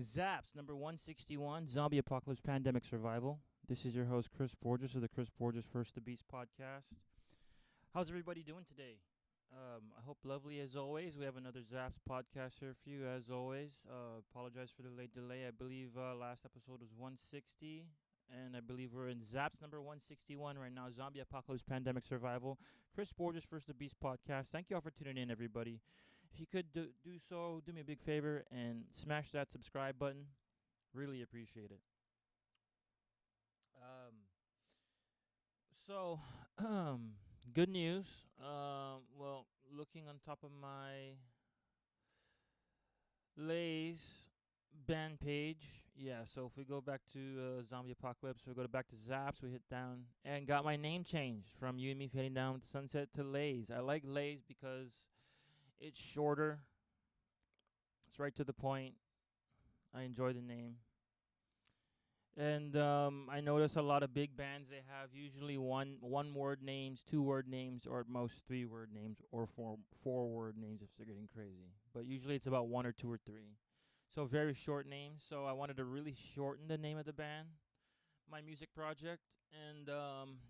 ZAPS, number 161, Zombie Apocalypse Pandemic Survival. This is your host, Chris Borges of the Chris Borges First the Beast podcast. How's everybody doing today? I hope lovely as always. We have another ZAPS podcast here for you as always. Apologize for the late delay. I believe last episode was 160, and I believe we're in ZAPS number 161 right now, Zombie Apocalypse Pandemic Survival. Chris Borges First the Beast podcast. Thank you all for tuning in, everybody. If you could do so, do me a big favor and smash that subscribe button. Really appreciate it. So, good news. Well, looking on top of my Lay's band page, yeah. So if we go back to Zombie Apocalypse, we go back to Zaps. We hit down and got my name changed from You and Me Fading Down with the Sunset to Lay's. I like Lay's because it's shorter. It's right to the point. I enjoy the name. And I notice a lot of big bands they have usually one word names, 2 word names, or at most 3 word names, or four word names if they're getting crazy. But usually it's about 1 or 2 or 3. So very short names. So I wanted to really shorten the name of the band, my music project, and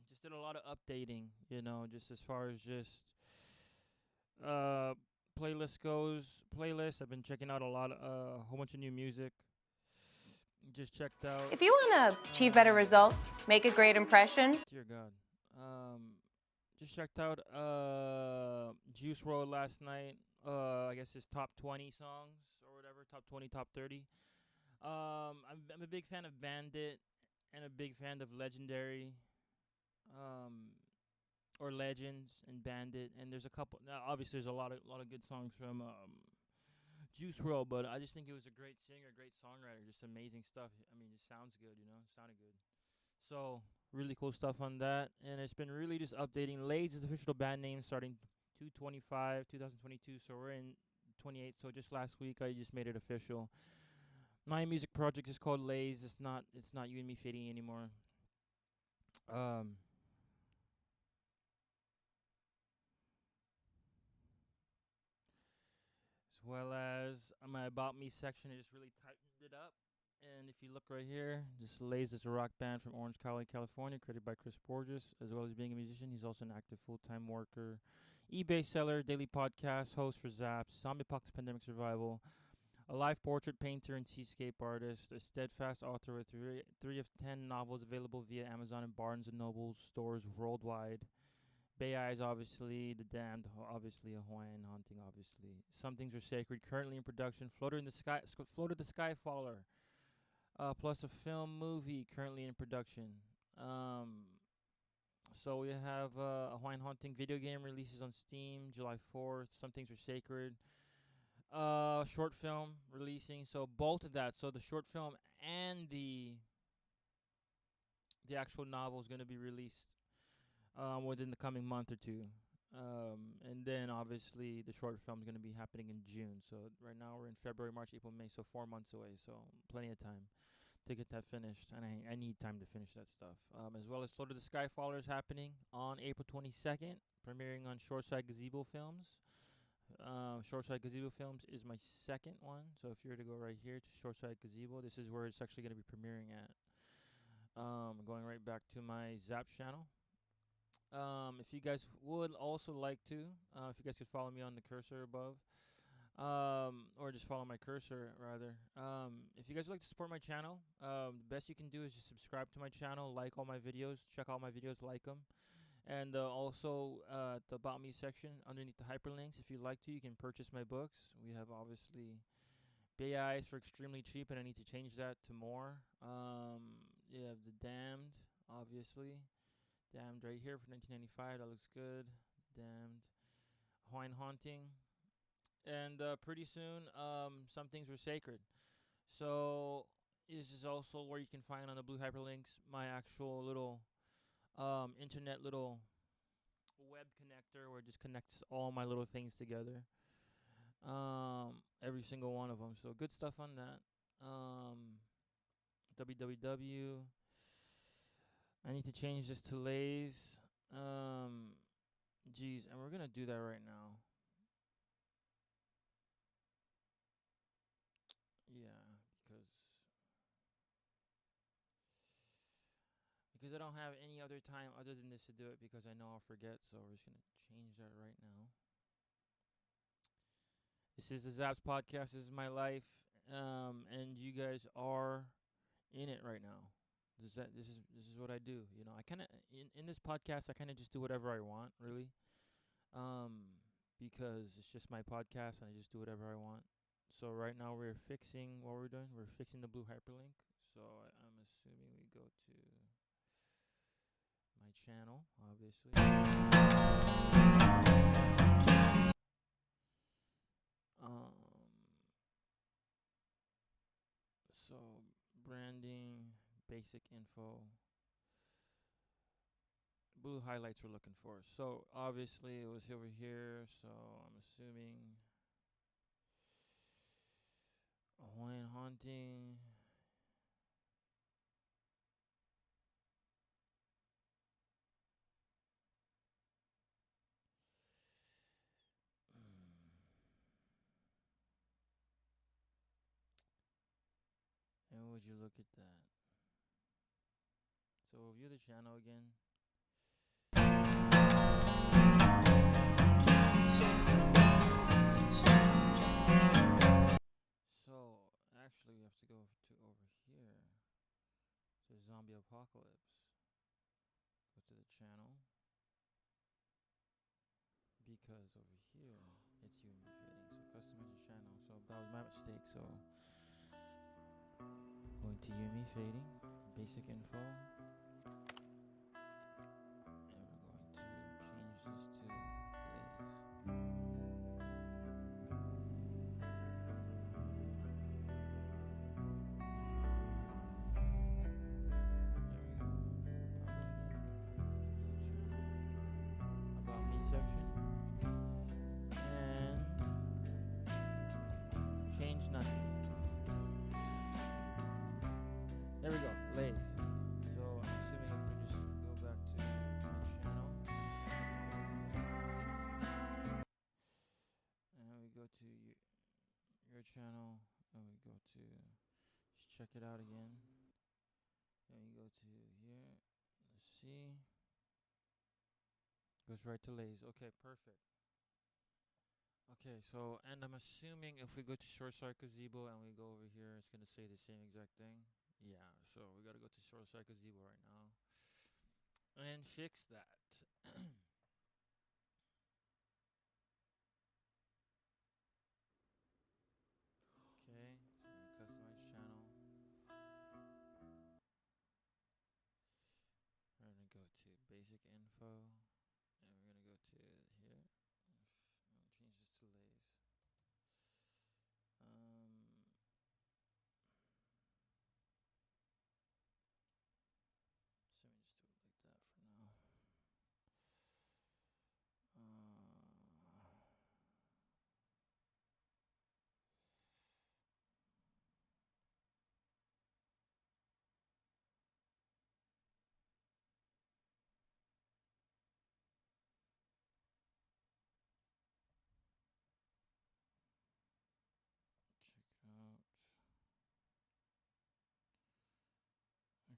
just did a lot of updating. Just as far as just uh playlist goes. Playlist. I've been checking out a whole bunch of new music. Just checked out. If you want to achieve better results, make a great impression. Dear God. Just checked out Juice WRLD last night. I guess his top 20 songs or whatever, top 20, top 30. I'm a big fan of Bandit and a big fan of Legendary, um, or Legends and Bandit. And there's a couple. Now, obviously, there's a lot of good songs from Juice WRLD, but I just think it was a great singer, great songwriter, just amazing stuff. I mean, just sounds good, sounded good. So really cool stuff on that, and it's been really just updating. Lays is the official band name starting 225 2022. So we're in 28. So just last week I just made it official. My music project is called Lays. It's not You and Me Fading anymore. Um, as well as my About Me section, I just really tightened it up. And if you look right here, just Lays is a rock band from Orange County, California, created by Chris Borges. As well as being a musician, he's also an active full-time worker, eBay seller, daily podcast host for Zaps, Zombie Apocalypse Pandemic Survival, a live portrait painter and seascape artist, a steadfast author with three of 10 novels available via Amazon and Barnes and Noble stores worldwide. Bay Eyes, obviously. The Damned, obviously. A Hawaiian Haunting, obviously. Some Things Are Sacred, currently in production. Floater the Skyfaller, plus a film movie currently in production. Um, so we have a Hawaiian Haunting video game releases on Steam July 4th. Some Things Are Sacred. Short film releasing. So both of that. So the short film and the actual novel is going to be released within the coming month or two. And then obviously the short film is going to be happening in June. So right now we're in February, March, April, May. So 4 months away. So plenty of time to get that finished, and I need time to finish that stuff. As well as Floater the Skyfaller is happening on April 22nd, premiering on Shoreside Gazebo Films. Shoreside Gazebo Films is my second one, so if you were to go right here to Shoreside Gazebo, this is where it's actually going to be premiering at. Going right back to my Zap channel. If you guys would also like to, if you guys could follow me on the cursor above, or just follow my cursor rather. If you guys would like to support my channel, the best you can do is just subscribe to my channel, like all my videos, check out my videos, like them, and also the About Me section underneath the hyperlinks. If you'd like to, you can purchase my books. We have obviously Bay Eyes for extremely cheap, and I need to change that to more. You have The Damned, obviously. Damned right here for 1995. That looks good. Damned. Hawaiian Haunting. And pretty soon, Some Things Were Sacred. So this is also where you can find on the blue hyperlinks my actual little internet little web connector where it just connects all my little things together. Every single one of them. So good stuff on that. www. I need to change this to Lays. Geez, and we're gonna do that right now. Yeah, because because I don't have any other time other than this to do it because I know I'll forget. So we're just gonna change that right now. This is the ZAPS podcast. This is my life, and you guys are in it right now. This is what I do. You know, I kind of in this podcast I kind of just do whatever I want, really, because it's just my podcast and I just do whatever I want. So right now we're fixing what we're doing. We're fixing the blue hyperlink. So I'm assuming we go to my channel, obviously. Um, so branding, basic info, blue highlights we're looking for. So obviously it was over here. So I'm assuming Hawaiian haunting. And would you look at that? So we'll view the channel again. So actually, we have to go to over here to zombie apocalypse. Go to the channel because over here it's UME fading. So customize the channel. So that was my mistake. So going to UME fading, basic info, and we're going to change this to Blaze. About me section and change nothing. There we go, Lays. So I'm assuming if we just go back to my channel and we go to your channel and we go to just check it out again. And you go to here. Let's see. Goes right to Lays. Okay, perfect. Okay, so, and I'm assuming if we go to Shoreside Gazebo and we go over here, it's going to say the same exact thing. Yeah, so we got to go to Shoreside Gazebo right now and fix that. Okay, so customize channel. We're going to go to basic info and we're going to go to here. I'll change this to Lays. So we just do it like that for now. Check it out.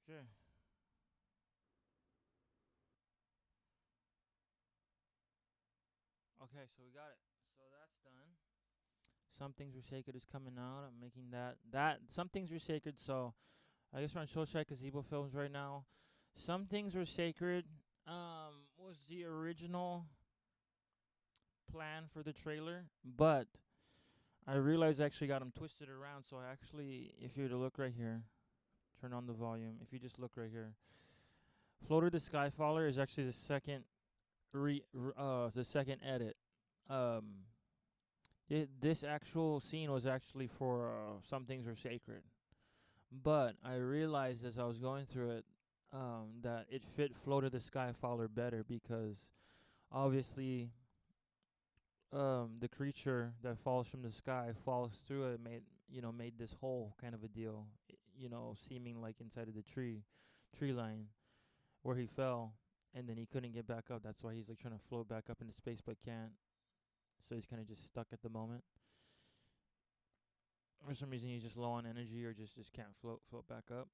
Okay. Okay, so we got it. So that's done. Some Things Were Sacred is coming out. I'm making that Some Things Were Sacred. So I guess we're on Showstrike Gazebo Films right now. Some Things Were Sacred was the original plan for the trailer, but I realized I actually got them twisted around. So I actually, if you were to look right here, turn on the volume. If you just look right here, Floater the Skyfaller is actually the second edit. Um, this actual scene was actually for Some Things Are Sacred, but I realized as I was going through it that it fit Floater the Skyfaller better because obviously the creature that falls from the sky falls through it, made this hole kind of a deal, seeming like inside of the tree line where he fell, and then he couldn't get back up. That's why he's like trying to float back up into space but can't. So he's kind of just stuck at the moment. For some reason he's just low on energy or just can't float back up.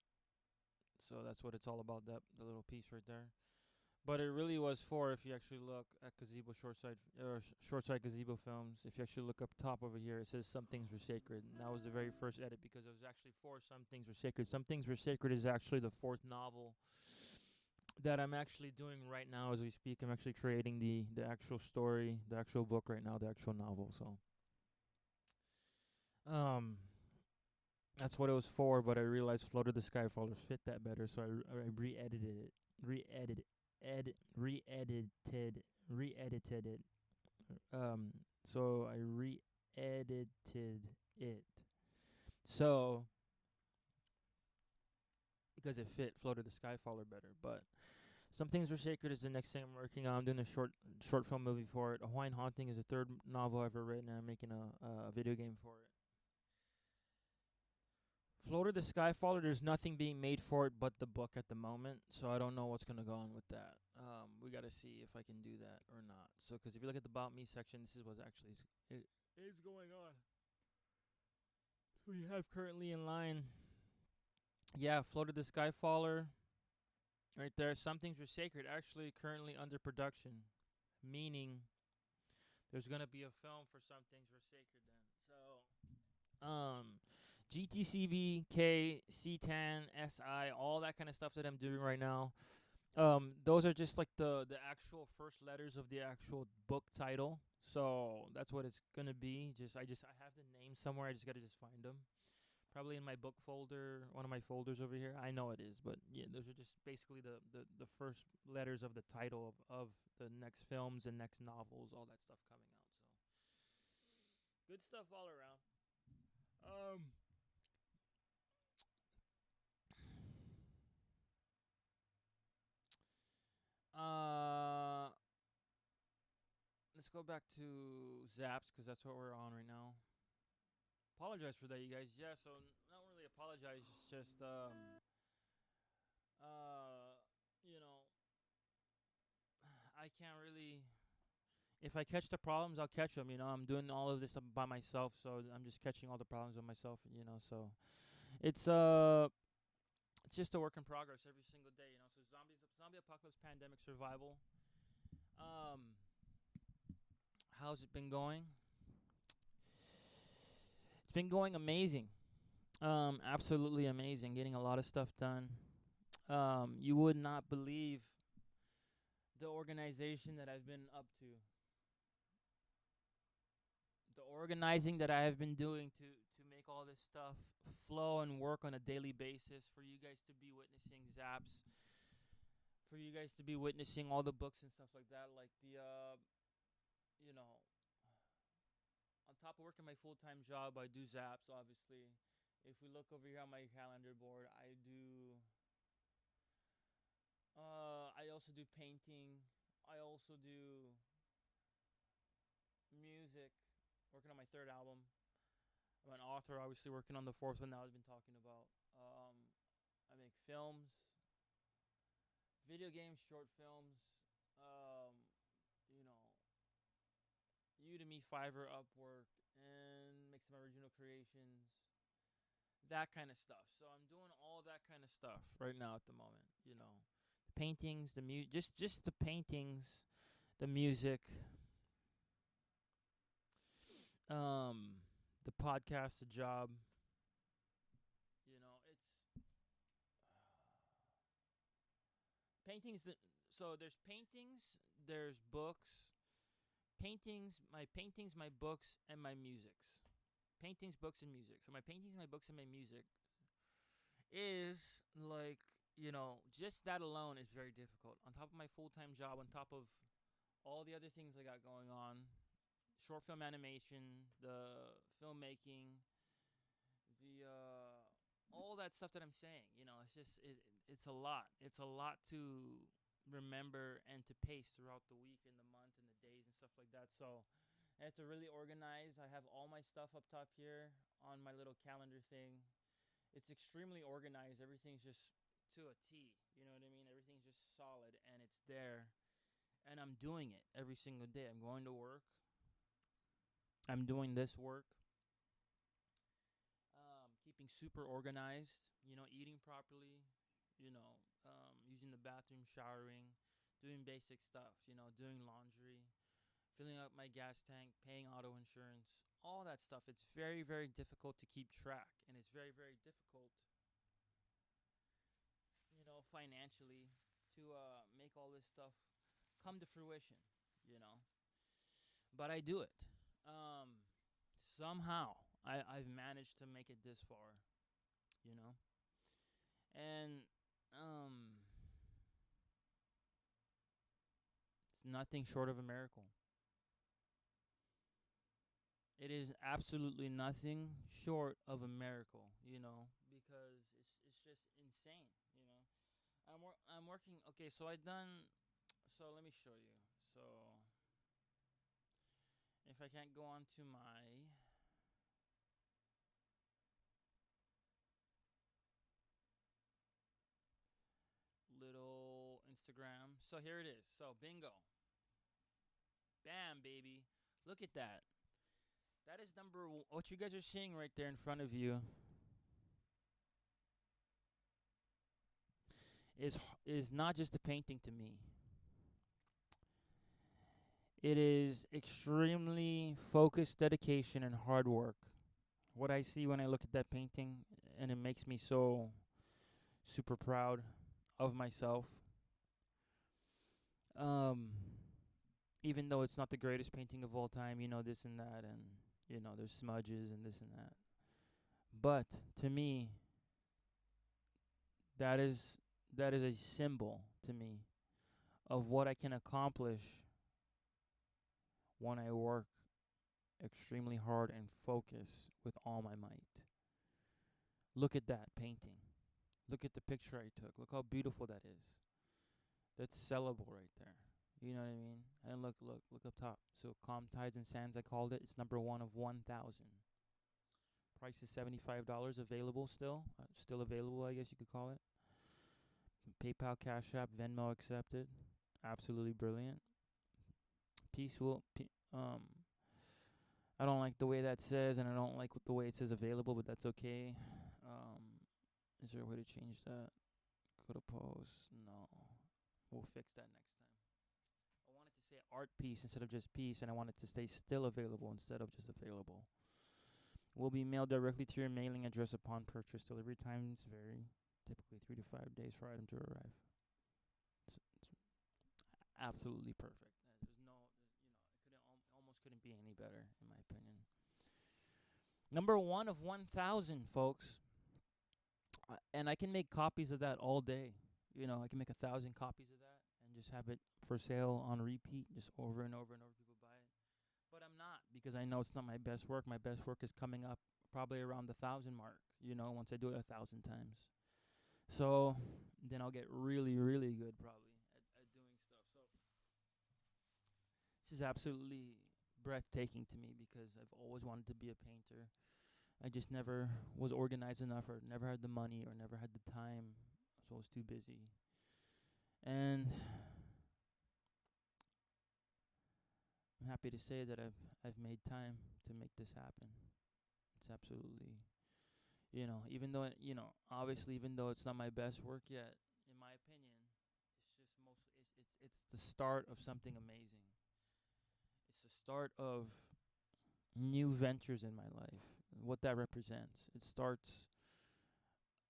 So that's what it's all about. That the little piece right there. But it really was for, if you actually look at gazebo short side gazebo films. If you actually look up top over here, it says some things were sacred, and that was the very first edit because it was actually for some things were sacred. Some things were sacred is actually the fourth novel that I'm actually doing right now as we speak. I'm actually creating the actual story, the actual book right now, the actual novel. So um that's what it was for, but I realized Float of the Skyfallers fit that better, so I re-edited it, re-edited, re-edited it. Um, so I re-edited it, so because it fit Float of the Skyfaller better. But Some Things Were Sacred is the next thing I'm working on. I'm doing a short film movie for it. A Hawaiian Haunting is the third novel I've ever written, and I'm making a video game for it. Floater the Skyfaller, there's nothing being made for it but the book at the moment, so I don't know what's gonna go on with that. We gotta see if I can do that or not. So, because if you look at the About Me section, this is what actually is going on. So we have currently in line, yeah, Floater the Skyfaller, right there. Some Things Were Sacred, actually currently under production, meaning there's gonna be a film for Some Things Were Sacred then. So, GTCB, K, C10, SI, all that kind of stuff that I'm doing right now. Those are just like the actual first letters of the actual book title. So that's what it's gonna be. I have the name somewhere. I just gotta just find them. Probably in my book folder, one of my folders over here. I know it is, but yeah, those are just basically the first letters of the title of the next films and next novels, all that stuff coming out. So good stuff all around. Um, Uh, let's go back to ZAPS because that's what we're on right now. Apologize for that, you guys. Yeah, so not really apologize. It's just uh, you know, I can't really. If I catch the problems, I'll catch them. I'm doing all of this by myself, so I'm just catching all the problems by myself. So it's it's just a work in progress every single day. So zombie apocalypse, pandemic, survival. Um, how's it been going? It's been going amazing. Absolutely amazing. Getting a lot of stuff done. You would not believe the organization that I've been up to. The organizing that I have been doing to make all this stuff flow and work on a daily basis for you guys to be witnessing ZAPS, for you guys to be witnessing all the books and stuff like that, like you know, on top of working my full-time job, I do ZAPS, obviously. If we look over here on my calendar board, I also do painting. I also do music, working on my third album. I'm an author, obviously working on the fourth one that I've been talking about. I make films, video games, short films, um, you know, Udemy, Fiverr, Upwork, and make some original creations, that kind of stuff. So I'm doing all that kind of stuff right now at the moment. The paintings, just the paintings, the music, the podcast, the job. It's paintings. So there's paintings, there's books, paintings, my books, and my musics. Paintings, books, and music. So my paintings, my books, and my music is like, just that alone is very difficult. On top of my full-time job, on top of all the other things I got going on, short film animation, the filmmaking, the all that stuff that I'm saying. It's a lot. It's a lot to remember and to pace throughout the week and the month and the days and stuff like that. So I have to really organize. I have all my stuff up top here on my little calendar thing. It's extremely organized. Everything's just to a T. You know what I mean? Everything's just solid and it's there. And I'm doing it every single day. I'm going to work. I'm doing this work. Keeping super organized. Eating properly. using the bathroom, showering, doing basic stuff, doing laundry, filling up my gas tank, paying auto insurance, all that stuff. It's very, very difficult to keep track, and it's very, very difficult, financially to make all this stuff come to fruition, you know. But I do it. Um, Somehow I've managed to make it this far, you know. And um, it's nothing short of a miracle. It is absolutely nothing short of a miracle, because it's just insane, you know. I'm working. Okay, so I done. So let me show you. So if I can't go on to my little Instagram. So here it is. So bingo. Bam, baby. Look at that. That is what you guys are seeing right there in front of you is is not just a painting to me. It is extremely focused dedication and hard work. What I see when I look at that painting, and it makes me so super proud of myself. Um, Even though it's not the greatest painting of all time, this and that, and there's smudges and this and that. But to me, that is that is a symbol to me of what I can accomplish when I work extremely hard and focus with all my might. Look at that painting. Look at the picture I took. Look how beautiful that is. That's sellable right there. You know what I mean? And look up top. So Calm Tides and Sands, I called it. It's number 1 of 1,000. Price is $75. Available still. Still available, I guess you could call it. PayPal, Cash App, Venmo accepted. Absolutely brilliant. Peaceful. I don't like the way that says, and I don't like the way it says available, but that's okay. Is there a way to change that? Go to post. No. We'll fix that next time. I wanted to say art piece instead of just piece, and I wanted to stay still available instead of just available. Will be mailed directly to your mailing address upon purchase. Delivery times vary, typically 3 to 5 days for item to arrive. It's absolutely perfect. There's no, it almost couldn't be any better, in my opinion. Number 1 of 1,000, folks. And I can make copies of that all day. I can make 1,000 copies of that and just have it for sale on repeat, just over and over and over. People buy it. But I'm not, because I know it's not my best work. My best work is coming up probably around the 1,000 mark, once I do it 1,000 times. So then I'll get really, really good probably at doing stuff. So this is absolutely breathtaking to me because I've always wanted to be a painter. I just never was organized enough, or never had the money, or never had the time. So I was too busy. And I'm happy to say that I've made time to make this happen. It's absolutely, even though obviously, even though it's not my best work yet, in my opinion, it's just it's the start of something amazing. It's the start of new ventures in my life. What that represents, it starts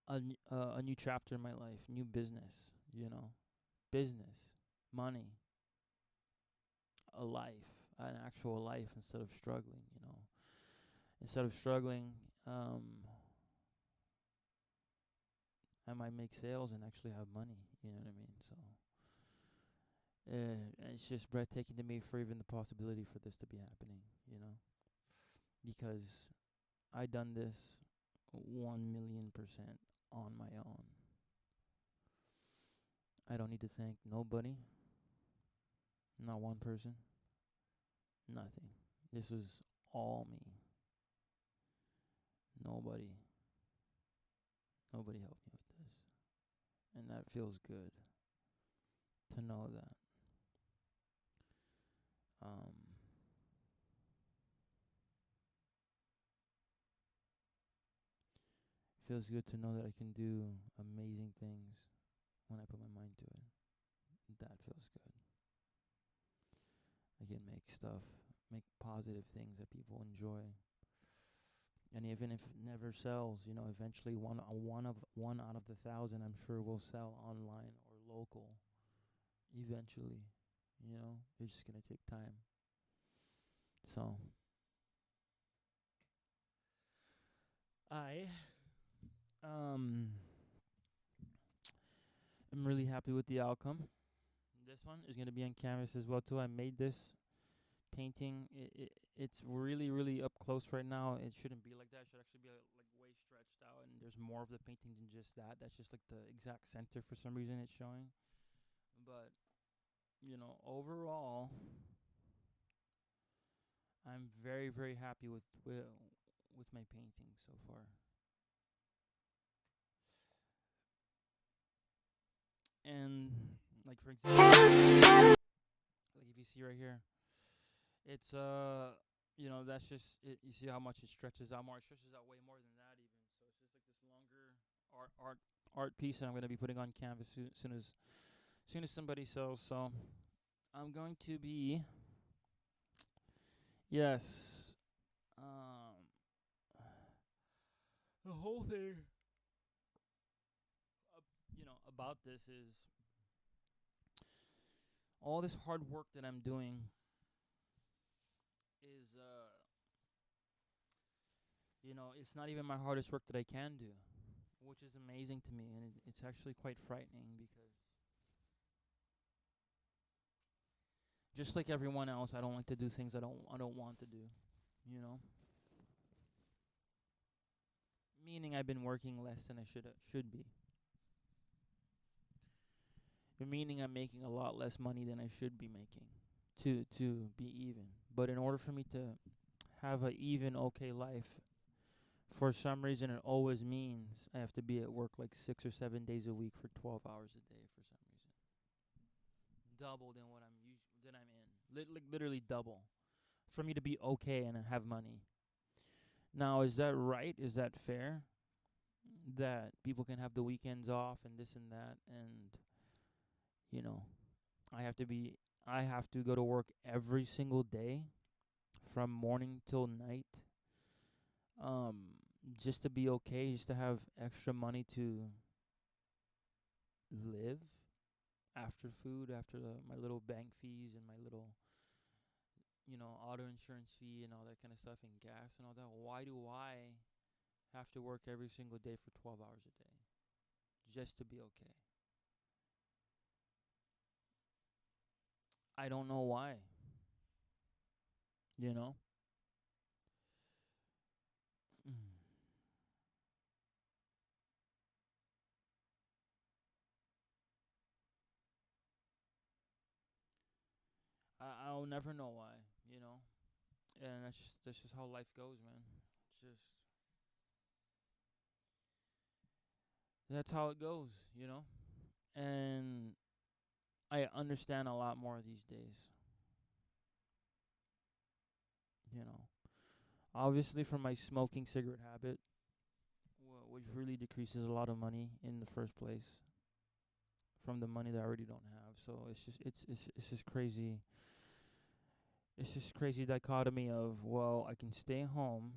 a new chapter in my life, new business, business, money, a life, an actual life, instead of struggling, Instead of struggling, I might make sales and actually have money, you know what I mean? So it's just breathtaking to me for even the possibility for this to be happening, because I done this 1,000,000% on my own. I don't need to thank nobody, not one person, nothing. This was all me. Nobody helped me with this. And that feels good to know that. Feels good to know that I can do amazing things when I put my mind to it. That feels good. I can make stuff, make positive things that people enjoy. And even if it never sells, eventually one out of the 1,000, I'm sure will sell online or local. Eventually, it's just gonna take time. So I um am really happy with the outcome. This one is gonna be on canvas as well too. I made this painting. It's really really up close right now. It shouldn't be like that. It should actually be like way stretched out, and there's more of the painting than just that. That's just like the exact center for some reason it's showing. But overall, I'm very very happy with my painting so far. And like for example, like if you see right here, it's that's just it. You see how much it stretches out more. It stretches out way more than that even. So it's just like this longer art piece that I'm gonna be putting on canvas soon as somebody sells. So I'm going to be yes. Um, the whole thing, about this is all this hard work that I'm doing is it's not even my hardest work that I can do, which is amazing to me, and it's actually quite frightening because just like everyone else, I don't like to do things I don't want to do, you know. Meaning I've been working less than I should be. Meaning I'm making a lot less money than I should be making to be even. But in order for me to have a even okay life, for some reason it always means I have to be at work like 6 or 7 days a week for 12 hours a day for some reason. Double than what than I'm in. Like literally double for me to be okay and have money. Now, is that right? Is that fair? That people can have the weekends off and this and that, and you know, I have to be I have to go to work every single day from morning till night, um just to be okay, just to have extra money to live after food, after my little bank fees and my little auto insurance fee and all that kind of stuff and gas and all that. Why do I have to work every single day for 12 hours a day just to be okay? I don't know why, you know? I'll never know why, you know? And that's just how life goes, man. It's just that's how it goes, you know? And I understand a lot more these days, you know. Obviously from my smoking cigarette habit, which really decreases a lot of money in the first place from the money that I already don't have. So it's just crazy. It's just crazy dichotomy of, well, I can stay home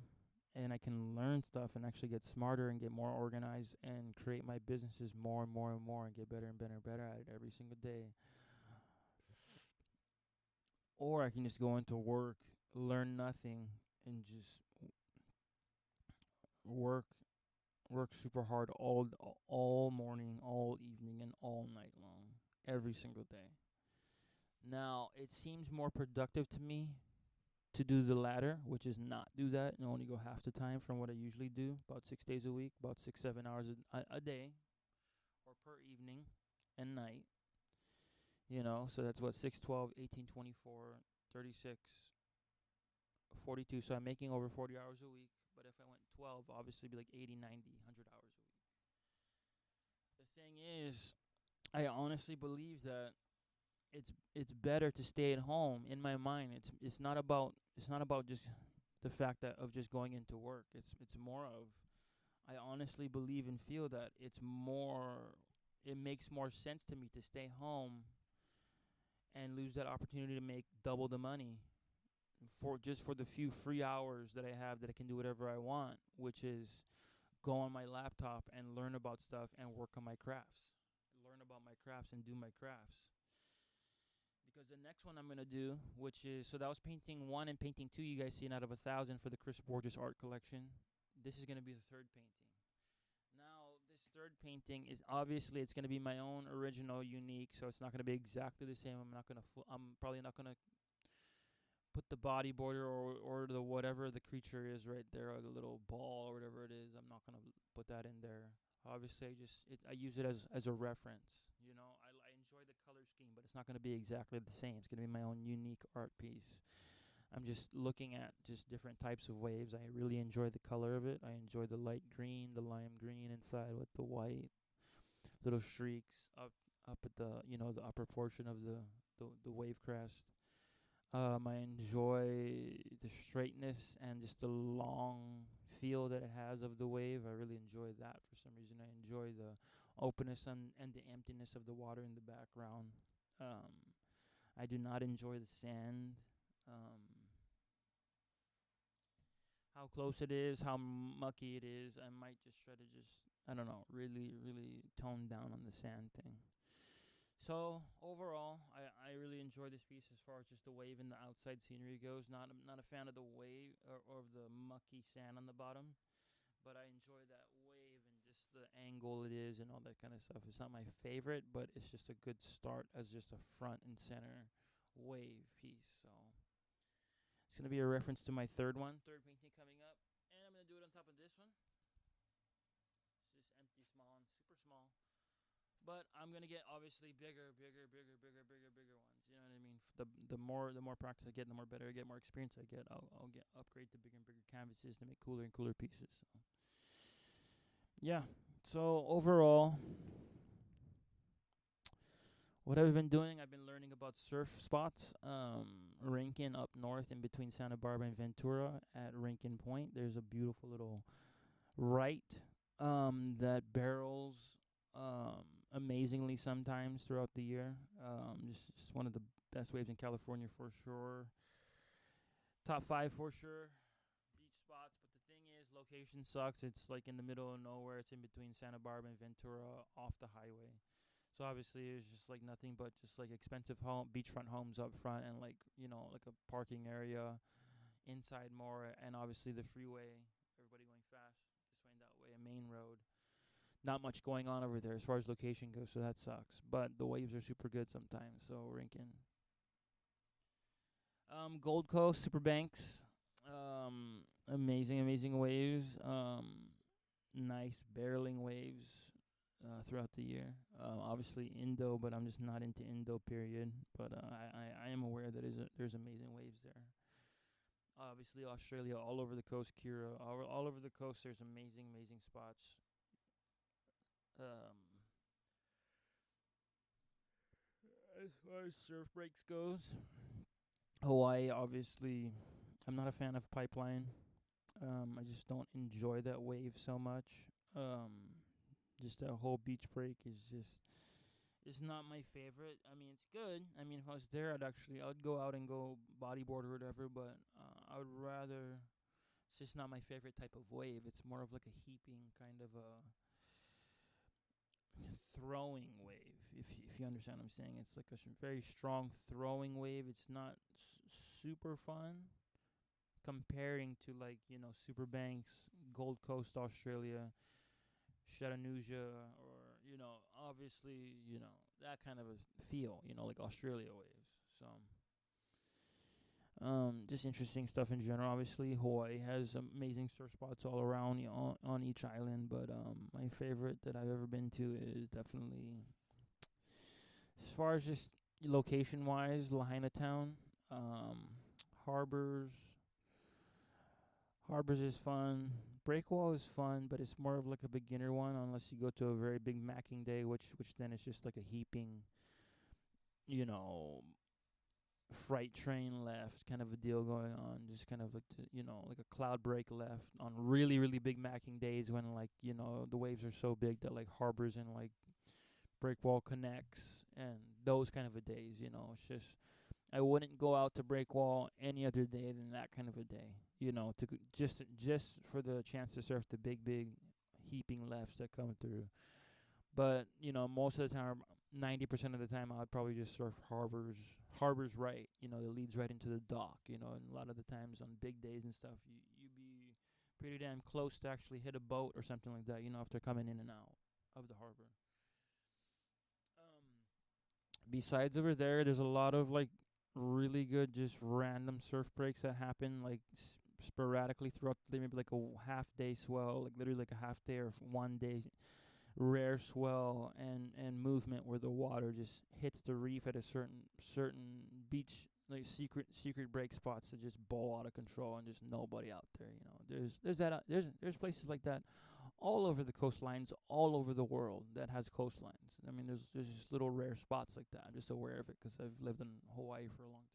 and I can learn stuff and actually get smarter and get more organized and create my businesses more and more and more and get better and better and better at it every single day. Or I can just go into work, learn nothing, and just work work super hard all morning, all evening, and all night long, every single day. Now, it seems more productive to me to do the latter, which is not do that and only go half the time from what I usually do, about 6 days a week, about 6 7 hours a day, or per evening and night. So that's what 6 12 18 24 36 42. So I'm making over 40 hours a week. But if I went 12, obviously it'd be like 80 90 100 hours a week. The thing is, I honestly believe that it's better to stay at home. In my mind, it's not about just the fact that of just going into work. It's more of, I honestly believe and feel that it's more it makes more sense to me to stay home and lose that opportunity to make double the money for just for the few free hours that I have that I can do whatever I want, which is go on my laptop and learn about stuff and work on my crafts. Learn about my crafts and do my crafts. Because the next one I'm gonna do, which is so that was painting one and painting two. You guys seen out of 1,000 for the Chris Borges art collection. This is gonna be the third painting. Now this third painting is obviously it's gonna be my own original, unique. So it's not gonna be exactly the same. I'm probably not gonna put the body border or the whatever the creature is right there, or the little ball or whatever it is. I'm not gonna put that in there. Obviously, I use it as a reference. I enjoy the color scheme, but it's not gonna be exactly the same. It's gonna be my own unique art piece. I'm just looking at just different types of waves. I really enjoy the color of it. I enjoy the light green, the lime green inside with the white little streaks up at the upper portion of the wave crest. I enjoy the straightness and just the long feel that it has of the wave. I really enjoy that for some reason. I enjoy the openness and the emptiness of the water in the background. I do not enjoy the sand. How close it is, how mucky it is. I might just try to I don't know, really, really tone down on the sand thing. So overall, I really enjoy this piece as far as just the wave and the outside scenery goes. Not a fan of the wave or of the mucky sand on the bottom, but I enjoy that wave and just the angle it is and all that kind of stuff. It's not my favorite, but it's just a good start as just a front and center wave piece. So it's gonna be a reference to my third painting coming up, and I'm gonna do it on top of this one. It's just empty, small, and super small. But I'm gonna get obviously bigger ones. You know what I mean? The more practice I get, the more better I get, more experience I get. I'll get upgrade to bigger and bigger canvases to make cooler and cooler pieces. So yeah. So overall, what I've been doing, I've been learning about surf spots. Rincon up north in between Santa Barbara and Ventura at Rincon Point. There's a beautiful little right that barrels amazingly sometimes throughout the year. Just one of the best waves in California for sure. Top 5 for sure. Beach spots, but the thing is, location sucks. It's like in the middle of nowhere. It's in between Santa Barbara and Ventura, off the highway. So obviously, it's just like nothing but just like expensive beachfront homes up front, and like like a parking area inside more, and obviously the freeway. Everybody going fast this way and that way, a main road. Not much going on over there as far as location goes, so that sucks. But the waves are super good sometimes. So Rincon, Gold Coast, Super Banks, amazing waves. Nice barreling waves throughout the year. Obviously Indo, but I'm just not into Indo. Period. But I am aware that there's amazing waves there. Obviously Australia, all over the coast, Kira, all over the coast. There's amazing spots. Um, as far as surf breaks goes, Hawaii, obviously, I'm not a fan of Pipeline. I just don't enjoy that wave so much. Just that whole beach break is not my favorite. I mean, it's good. I mean, if I was there, I'd go out and go bodyboard or whatever. But I would rather. It's just not my favorite type of wave. It's more of like a heaping kind of a throwing wave. If you understand what I'm saying, it's like a very strong throwing wave. It's not super fun comparing to like Super Banks, Gold Coast, Australia, Chattanooga, or obviously that kind of a feel. Like Australia waves. So just interesting stuff in general. Obviously, Hawaii has amazing surf spots all around on each island. But my favorite that I've ever been to is definitely, as far as just location wise, Lahaina Town. Harbors. Harbors is fun. Breakwall is fun, but it's more of like a beginner one unless you go to a very big macking day, which then it's just like a heaping, you know, freight train left kind of a deal going on. Just kind of like like a cloud break left on really big macking days when like the waves are so big that like harbors and like break wall connects, and those kind of a days. It's just I wouldn't go out to break wall any other day than that kind of a day. Just for the chance to surf the big heaping lefts that come through. But most of the time, 90% of the time, I'd probably just surf harbors right. That leads right into the dock. And a lot of the times on big days and stuff, you be pretty damn close to actually hit a boat or something like that. If they're coming in and out of the harbor. Besides over there's a lot of like really good just random surf breaks that happen like sporadically throughout the day, maybe like a half day swell, like literally like a half day or one day rare swell and movement where the water just hits the reef at a certain beach, like secret break spots that just ball out of control and just nobody out there. There's places like that all over the coastlines, all over the world that has coastlines. I mean, there's just little rare spots like that. I'm just aware of it because I've lived in Hawaii for a long time.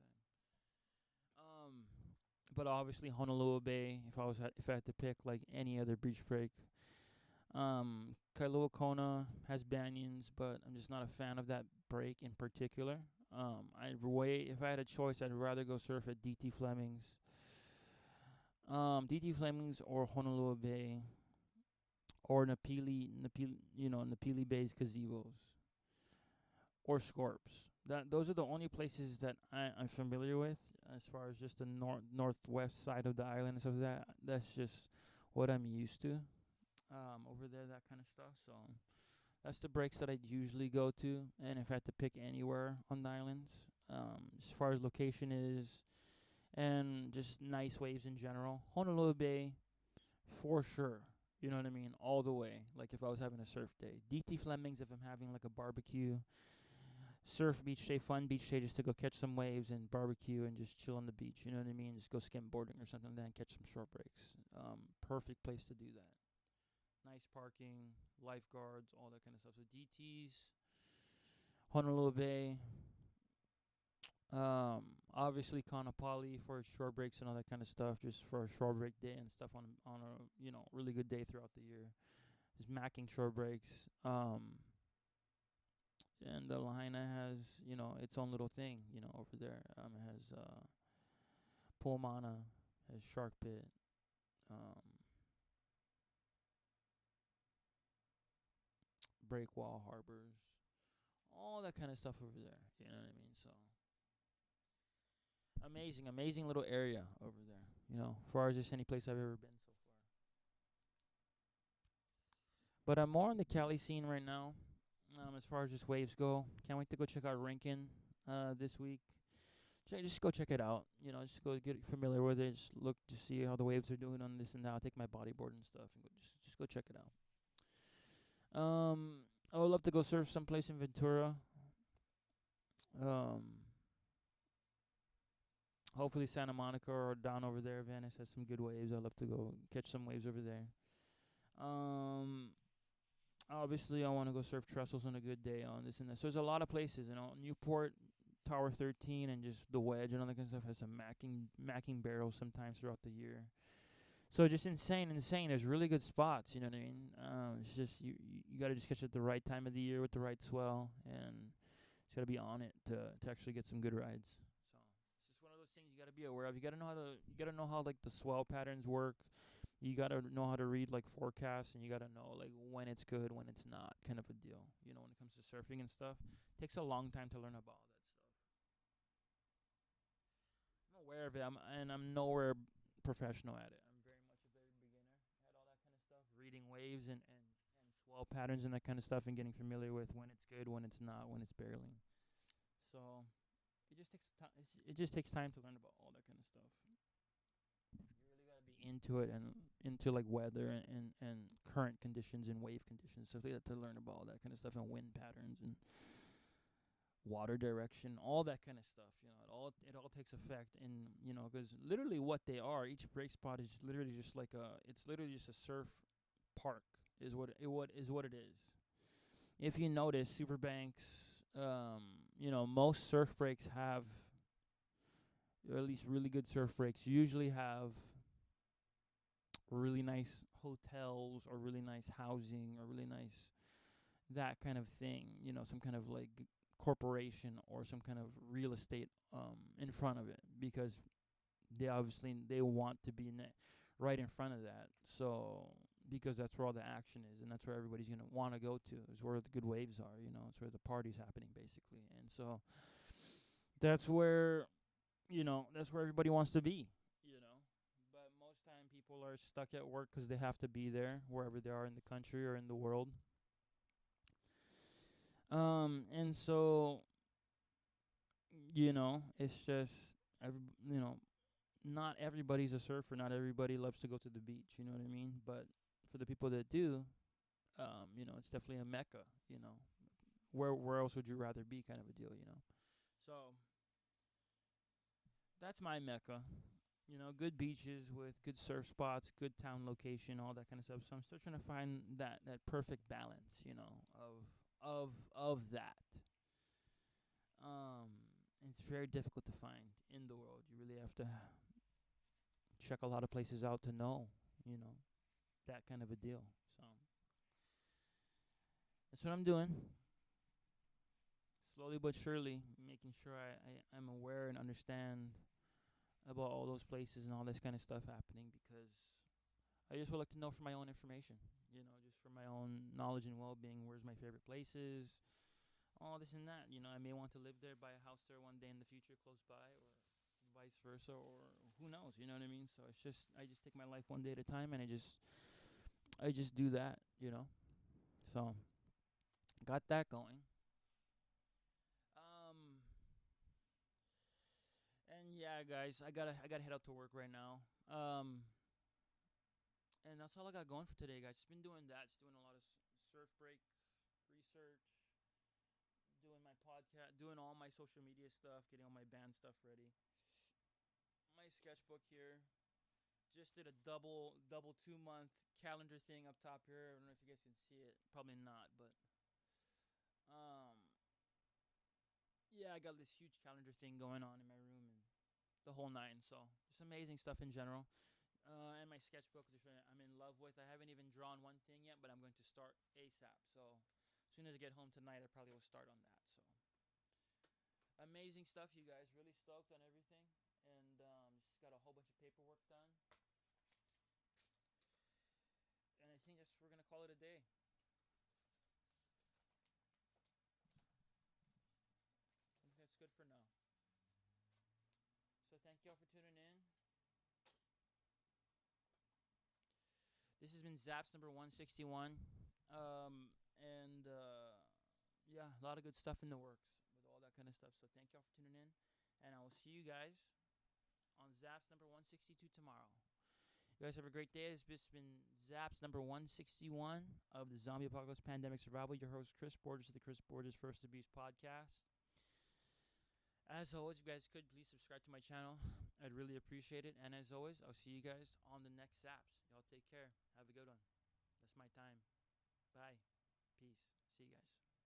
But obviously Honolulu Bay. If I had to pick like any other beach break, Kailua Kona has banyans, but I'm just not a fan of that break in particular. If I had a choice, I'd rather go surf at DT Fleming's. DT Fleming's or Honolulu Bay or Napili Bay's gazebos or Scorps. Those are the only places that I'm familiar with as far as just the northwest side of the island and stuff like that. That's just what I'm used to. Over there, that kind of stuff. So that's the breaks that I'd usually go to. And if I had to pick anywhere on the islands, as far as location is, and just nice waves in general, Honolulu Bay, for sure. You know what I mean? All the way. Like if I was having a surf day. DT Fleming's if I'm having like a barbecue. Surf beach day, fun beach day, just to go catch some waves and barbecue and just chill on the beach. You know what I mean? Just go skimboarding or something like that and catch some short breaks. Perfect place to do that. Nice parking, lifeguards, all that kind of stuff. So DT's, Honolulu Bay, obviously Kaanapali for short breaks and all that kind of stuff, just for a short break day and stuff on a really good day throughout the year. Just macking short breaks. And the Lahaina has its own little thing over there. It has Puamana, has Shark Pit. Breakwall harbors, all that kind of stuff over there. You know what I mean? So amazing little area over there. As far as just any place I've ever been so far. But I'm more on the Cali scene right now. As far as just waves go, can't wait to go check out Rinkin this week. Just go check it out. Just go get familiar with it. Just look to see how the waves are doing on this and that. I'll take my bodyboard and stuff and just go check it out. I would love to go surf someplace in Ventura. Hopefully Santa Monica or down over there. Venice has some good waves. I'd love to go catch some waves over there. Obviously I want to go surf trestles on a good day on this and that. So there's a lot of places, Newport, Tower 13, and just the Wedge and all that kind of stuff has some macking barrels sometimes throughout the year. So just insane. There's really good spots, you know what I mean? It's just you got to just catch it at the right time of the year with the right swell, and just got to be on it to actually get some good rides. So it's just one of those things you got to be aware of. You got to know how like the swell patterns work. You got to know how to read like forecasts, and you got to know like when it's good, when it's not, kind of a deal. When it comes to surfing and stuff, it takes a long time to learn about all that stuff. I'm aware of it, I'm nowhere professional at it. Reading waves and swell patterns and that kind of stuff, and getting familiar with when it's good, when it's not, when it's barreling. So it just takes time to learn about all that kind of stuff. You really gotta be into it and into like weather and current conditions and wave conditions. So they have to learn about all that kind of stuff and wind patterns and water direction, all that kind of stuff. It all takes effect in because literally what they are, each break spot is literally just like it's literally just a surf park is what it is. If you notice, Superbanks, most surf breaks have, or at least really good surf breaks, usually have really nice hotels or really nice housing or really nice, that kind of thing, some kind of like corporation or some kind of real estate in front of it, because they want to be right in front of that. So because that's where all the action is, and that's where everybody's gonna want to go to, is where the good waves are. It's where the party's happening basically, and so that's where that's where everybody wants to be. But most time people are stuck at work because they have to be there wherever they are in the country or in the world. And so it's just every not everybody's a surfer. Not everybody loves to go to the beach. You know what I mean? But for the people that do, it's definitely a mecca. Where else would you rather be? Kind of a deal. So that's my mecca. Good beaches with good surf spots, good town location, all that kind of stuff. So I'm still trying to find that perfect balance. Of that. It's very difficult to find in the world. You really have to check a lot of places out to know, you know, that kind of a deal. So that's what I'm doing. Slowly but surely, making sure I'm aware and understand about all those places and all this kind of stuff happening, because I just would like to know for my own information, just for my own knowledge and well-being. Where's my favorite places? All this and that. I may want to live there, buy a house there one day in the future, close by, or vice versa, or who knows? You know what I mean? So I just take my life one day at a time, and I just do that. So got that going. Um, and yeah, guys, I gotta head out to work right now. And that's all I got going for today, guys. Just been doing that. Just doing a lot of surf break research, doing my podcast, doing all my social media stuff, getting all my band stuff ready. My sketchbook here. Just did a double 2 month calendar thing up top here. I don't know if you guys can see it. Probably not, but um yeah, I got this huge calendar thing going on in my room and the whole nine. So just amazing stuff in general. And my sketchbook, which I'm in love with. I haven't even drawn one thing yet, but I'm going to start ASAP. So as soon as I get home tonight, I probably will start on that. So amazing stuff, you guys. Really stoked on everything, and just got a whole bunch of paperwork done. And I think we're gonna call it a day. I think that's good for now. So thank y'all for tuning in. This has been ZAPS number 161. And yeah, a lot of good stuff in the works with all that kind of stuff. So thank y'all for tuning in. And I will see you guys on ZAPS number 162 tomorrow. You guys have a great day. This has been ZAPS number 161 of the Zombie Apocalypse Pandemic Survival. Your host, Chris Borges of the Chris Borges First Abuse Podcast. As always, you guys could please subscribe to my channel. I'd really appreciate it. And as always, I'll see you guys on the next ZAPS. Y'all take care. Have a good one. That's my time. Bye. Peace. See you guys.